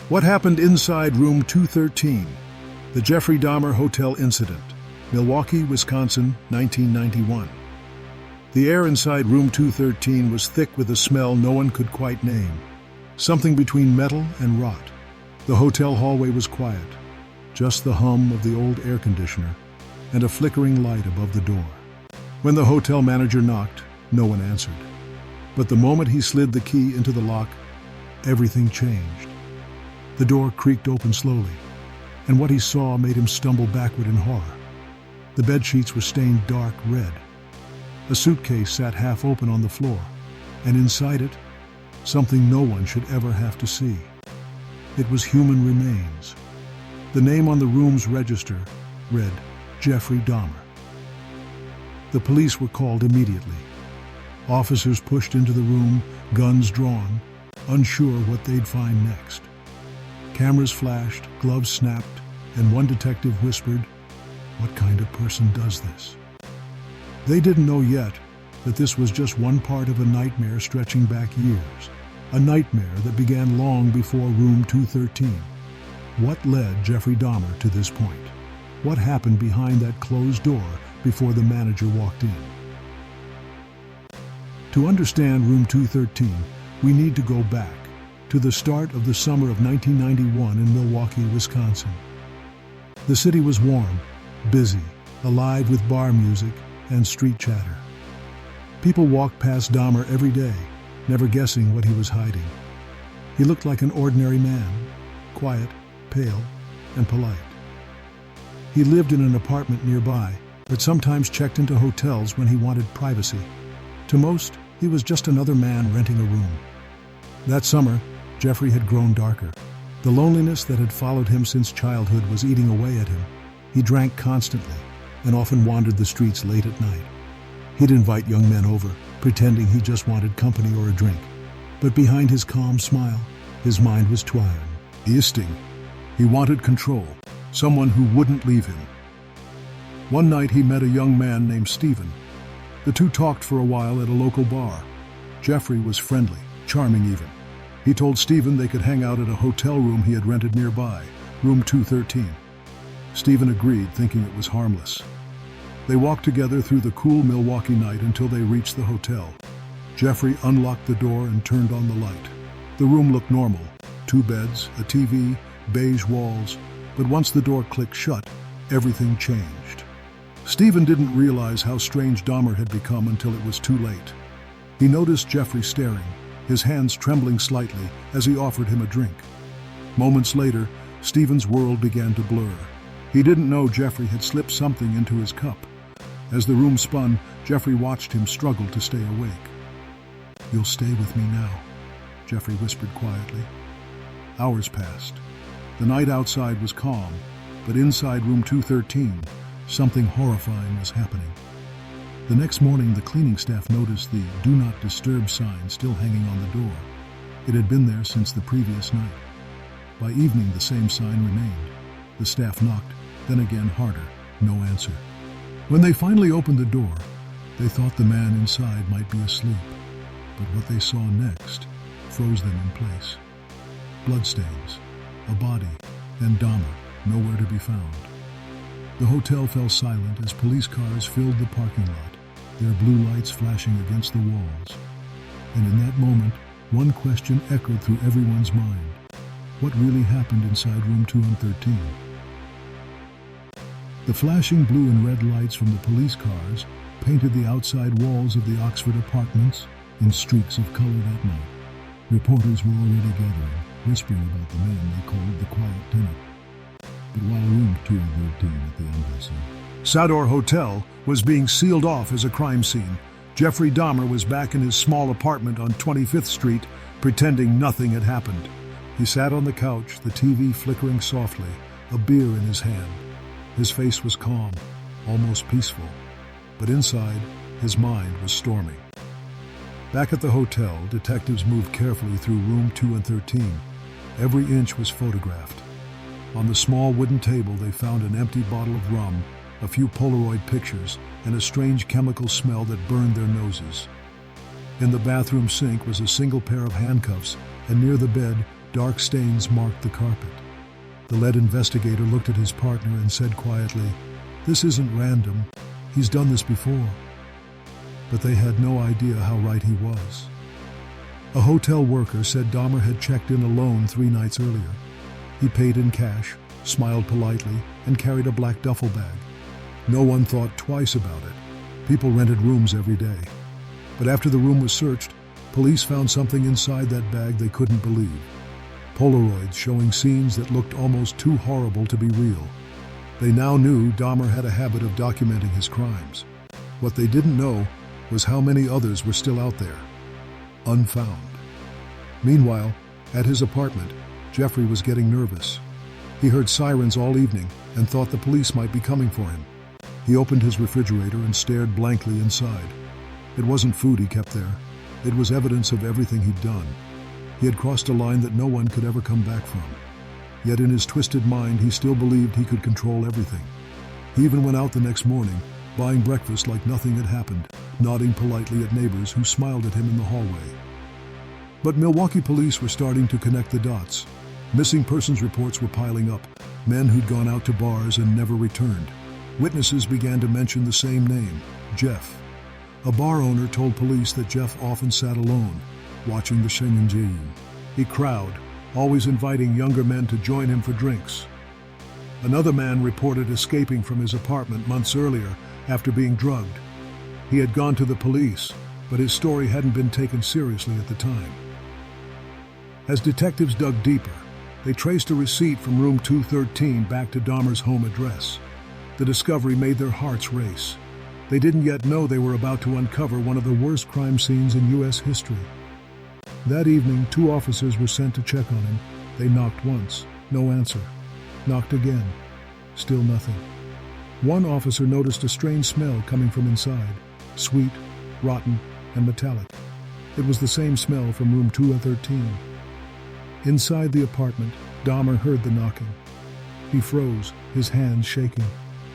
What happened inside room 213? The Jeffrey Dahmer Hotel Incident, Milwaukee, Wisconsin, 1991. The air inside room 213 was thick with a smell no one could quite name, something between metal and rot. The hotel hallway was quiet, just the hum of the old air conditioner and a flickering light above the door. When the hotel manager knocked, no one answered. But the moment he slid the key into the lock, everything changed. The door creaked open slowly, and what he saw made him stumble backward in horror. The bedsheets were stained dark red. A suitcase sat half open on the floor, and inside it, something no one should ever have to see. It was human remains. The name on the room's register read Jeffrey Dahmer. The police were called immediately. Officers pushed into the room, guns drawn, unsure what they'd find next. Cameras flashed, gloves snapped, and one detective whispered, "What kind of person does this?" They didn't know yet that this was just one part of a nightmare stretching back years, a nightmare that began long before room 213. What led Jeffrey Dahmer to this point? What happened behind that closed door before the manager walked in? To understand room 213, we need to go back to the start of the summer of 1991 in Milwaukee, Wisconsin. The city was warm, busy, alive with bar music and street chatter. People walked past Dahmer every day, never guessing what he was hiding. He looked like an ordinary man, quiet, pale, and polite. He lived in an apartment nearby, but sometimes checked into hotels when he wanted privacy. To most, he was just another man renting a room. That summer, Jeffrey had grown darker. The loneliness that had followed him since childhood was eating away at him. He drank constantly and often wandered the streets late at night. He'd invite young men over, pretending he just wanted company or a drink. But behind his calm smile, his mind was twisting. He wanted control, someone who wouldn't leave him. One night he met a young man named Stephen. The two talked for a while at a local bar. Jeffrey was friendly, charming even. He told Stephen they could hang out at a hotel room he had rented nearby, room 213. Stephen agreed, thinking it was harmless. They walked together through the cool Milwaukee night until they reached the hotel. Jeffrey unlocked the door and turned on the light. The room looked normal, 2 beds, a TV, beige walls, but once the door clicked shut, everything changed. Stephen didn't realize how strange Dahmer had become until it was too late. He noticed Jeffrey staring, his hands trembling slightly as he offered him a drink. Moments later, Stephen's world began to blur. He didn't know Jeffrey had slipped something into his cup. As the room spun, Jeffrey watched him struggle to stay awake. "You'll stay with me now," Jeffrey whispered quietly. Hours passed. The night outside was calm, but inside room 213, something horrifying was happening. The next morning, the cleaning staff noticed the "Do Not Disturb" sign still hanging on the door. It had been there since the previous night. By evening, the same sign remained. The staff knocked, then again harder, no answer. When they finally opened the door, they thought the man inside might be asleep. But what they saw next froze them in place. Bloodstains, a body, and Dahmer nowhere to be found. The hotel fell silent as police cars filled the parking lot, their blue lights flashing against the walls. And in that moment, one question echoed through everyone's mind. What really happened inside room 213? The flashing blue and red lights from the police cars painted the outside walls of the Oxford apartments in streaks of color that night. Reporters were already gathering, whispering about the man they called the Quiet Tenant. But while room 213 at the embassy, Sador Hotel, was being sealed off as a crime scene, Jeffrey Dahmer was back in his small apartment on 25th Street, pretending nothing had happened. He sat on the couch, the TV flickering softly, a beer in his hand. His face was calm, almost peaceful, but inside, his mind was storming. Back at the hotel, detectives moved carefully through room 213. Every inch was photographed. On the small wooden table, they found an empty bottle of rum, a few Polaroid pictures, and a strange chemical smell that burned their noses. In the bathroom sink was a single pair of handcuffs, and near the bed, Dark stains marked the carpet. The lead investigator looked at his partner and said quietly, "This isn't random. He's done this before." But they had no idea how right he was. A hotel worker said Dahmer had checked in alone 3 nights earlier. He paid in cash, smiled politely, and carried a black duffel bag. No one thought twice about it. People rented rooms every day. But after the room was searched, police found something inside that bag they couldn't believe. Polaroids showing scenes that looked almost too horrible to be real. They now knew Dahmer had a habit of documenting his crimes. What they didn't know was how many others were still out there, unfound. Meanwhile, at his apartment, Jeffrey was getting nervous. He heard sirens all evening and thought the police might be coming for him. He opened his refrigerator and stared blankly inside. It wasn't food he kept there. It was evidence of everything he'd done. He had crossed a line that no one could ever come back from. Yet in his twisted mind, he still believed he could control everything. He even went out the next morning, buying breakfast like nothing had happened, nodding politely at neighbors who smiled at him in the hallway. But Milwaukee police were starting to connect the dots. Missing persons reports were piling up, men who'd gone out to bars and never returned. Witnesses began to mention the same name, Jeff. A bar owner told police that Jeff often sat alone, watching the Shenanjin. He crowd, always inviting younger men to join him for drinks. Another man reported escaping from his apartment months earlier after being drugged. He had gone to the police, but his story hadn't been taken seriously at the time. As detectives dug deeper, they traced a receipt from room 213 back to Dahmer's home address. The discovery made their hearts race. They didn't yet know they were about to uncover one of the worst crime scenes in U.S. history. That evening, 2 officers were sent to check on him. They knocked once, no answer. Knocked again, still nothing. One officer noticed a strange smell coming from inside, sweet, rotten, and metallic. It was the same smell from room 213. Inside the apartment, Dahmer heard the knocking. He froze, his hands shaking.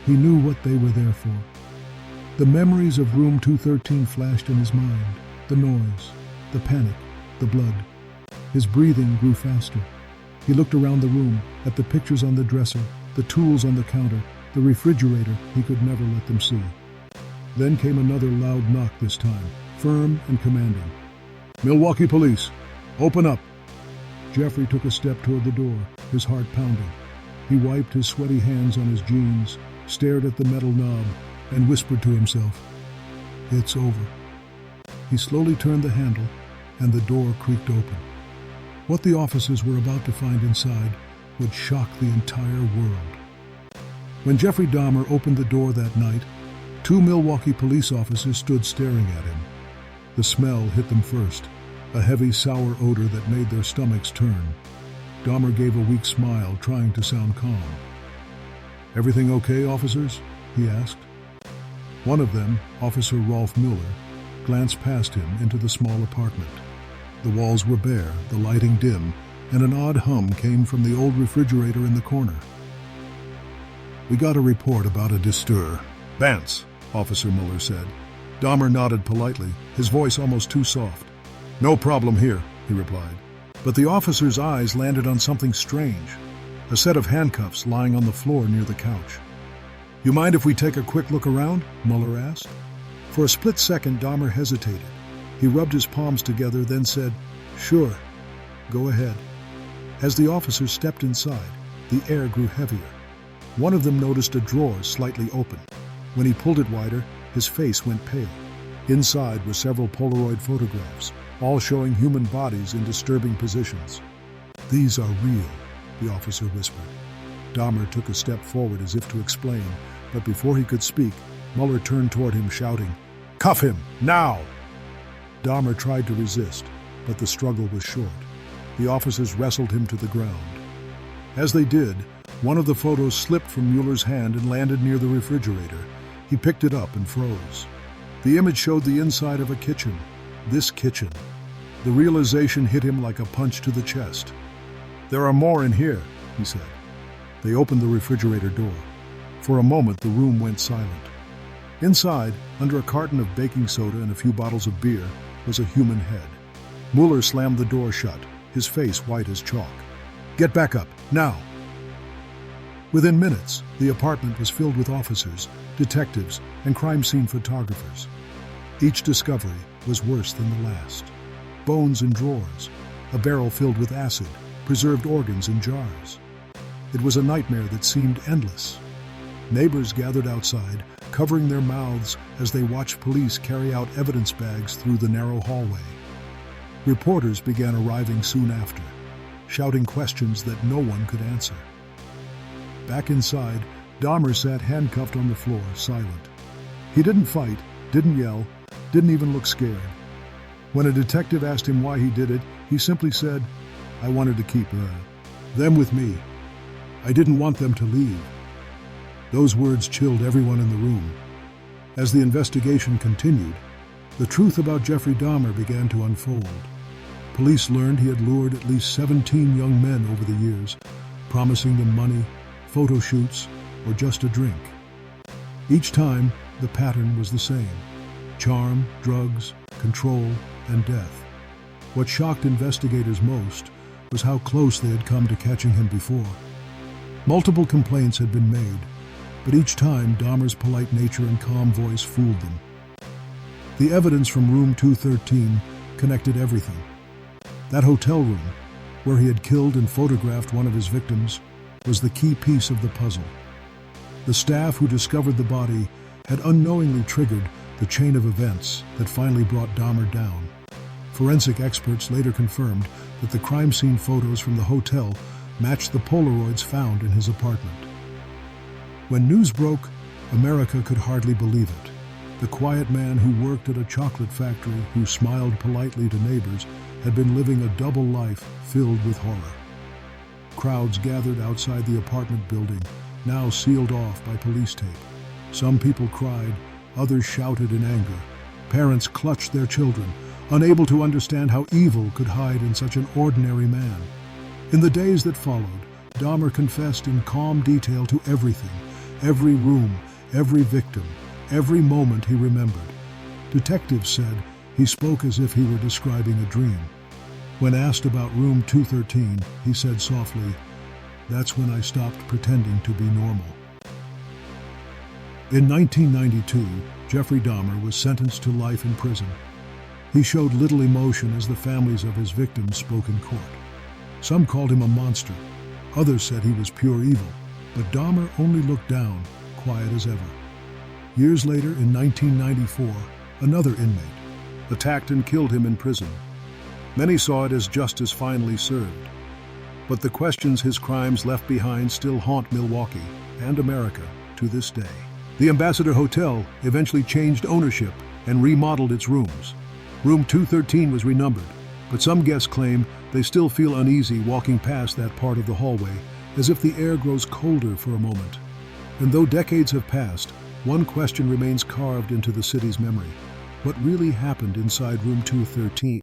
He knew what they were there for. The memories of room 213 flashed in his mind. The noise, the panic, the blood. His breathing grew faster. He looked around the room, at the pictures on the dresser, the tools on the counter, the refrigerator. He could never let them see. Then came another loud knock this time, firm and commanding. "Milwaukee police, open up." Jeffrey took a step toward the door, his heart pounding. He wiped his sweaty hands on his jeans, stared at the metal knob, and whispered to himself, "It's over." He slowly turned the handle, and the door creaked open. What the officers were about to find inside would shock the entire world. When Jeffrey Dahmer opened the door that night, 2 Milwaukee police officers stood staring at him. The smell hit them first, a heavy, sour odor that made their stomachs turn. Dahmer gave a weak smile, trying to sound calm. "Everything okay, officers?" he asked. One of them, Officer Rolf Mueller, glanced past him into the small apartment. The walls were bare, the lighting dim, and an odd hum came from the old refrigerator in the corner. "We got a report about a distur." "Vance," Officer Mueller said. Dahmer nodded politely, his voice almost too soft. "No problem here," he replied. But the officer's eyes landed on something strange, a set of handcuffs lying on the floor near the couch. "You mind if we take a quick look around?" Mueller asked. For a split second, Dahmer hesitated. He rubbed his palms together, then said, "Sure, go ahead." As the officers stepped inside, the air grew heavier. One of them noticed a drawer slightly open. When he pulled it wider, his face went pale. Inside were several Polaroid photographs, all showing human bodies in disturbing positions. "These are real," the officer whispered. Dahmer took a step forward as if to explain, but before he could speak, Mueller turned toward him, shouting, "Cuff him, now!" Dahmer tried to resist, but the struggle was short. The officers wrestled him to the ground. As they did, one of the photos slipped from Mueller's hand and landed near the refrigerator. He picked it up and froze. The image showed the inside of a kitchen. This kitchen. The realization hit him like a punch to the chest. "There are more in here," he said. They opened the refrigerator door. For a moment, the room went silent. Inside, under a carton of baking soda and a few bottles of beer, was a human head. Mueller slammed the door shut, his face white as chalk. "Get back up, now!" Within minutes, the apartment was filled with officers, detectives, and crime scene photographers. Each discovery was worse than the last. Bones in drawers, a barrel filled with acid, preserved organs in jars. It was a nightmare that seemed endless. Neighbors gathered outside, covering their mouths as they watched police carry out evidence bags through the narrow hallway. Reporters began arriving soon after, shouting questions that no one could answer. Back inside, Dahmer sat handcuffed on the floor, silent. He didn't fight, didn't yell, didn't even look scared. When a detective asked him why he did it, he simply said, "I wanted to keep them with me. I didn't want them to leave." Those words chilled everyone in the room. As the investigation continued, the truth about Jeffrey Dahmer began to unfold. Police learned he had lured at least 17 young men over the years, promising them money, photo shoots, or just a drink. Each time, the pattern was the same: charm, drugs, control, and death. What shocked investigators most was how close they had come to catching him before. Multiple complaints had been made, but each time Dahmer's polite nature and calm voice fooled them. The evidence from room 213 connected everything. That hotel room, where he had killed and photographed one of his victims, was the key piece of the puzzle. The staff who discovered the body had unknowingly triggered the chain of events that finally brought Dahmer down. Forensic experts later confirmed that the crime scene photos from the hotel matched the Polaroids found in his apartment. When news broke, America could hardly believe it. The quiet man who worked at a chocolate factory, who smiled politely to neighbors, had been living a double life filled with horror. Crowds gathered outside the apartment building, now sealed off by police tape. Some people cried, others shouted in anger. Parents clutched their children, unable to understand how evil could hide in such an ordinary man. In the days that followed, Dahmer confessed in calm detail to everything, every room, every victim, every moment he remembered. Detectives said he spoke as if he were describing a dream. When asked about room 213, he said softly, "That's when I stopped pretending to be normal." In 1992, Jeffrey Dahmer was sentenced to life in prison. He showed little emotion as the families of his victims spoke in court. Some called him a monster. Others said he was pure evil. But Dahmer only looked down, quiet as ever. Years later, in 1994, another inmate attacked and killed him in prison. Many saw it as justice finally served. But the questions his crimes left behind still haunt Milwaukee and America to this day. The Ambassador Hotel eventually changed ownership and remodeled its rooms. Room 213 was renumbered, but some guests claim they still feel uneasy walking past that part of the hallway, as if the air grows colder for a moment. And though decades have passed, one question remains carved into the city's memory: what really happened inside room 213?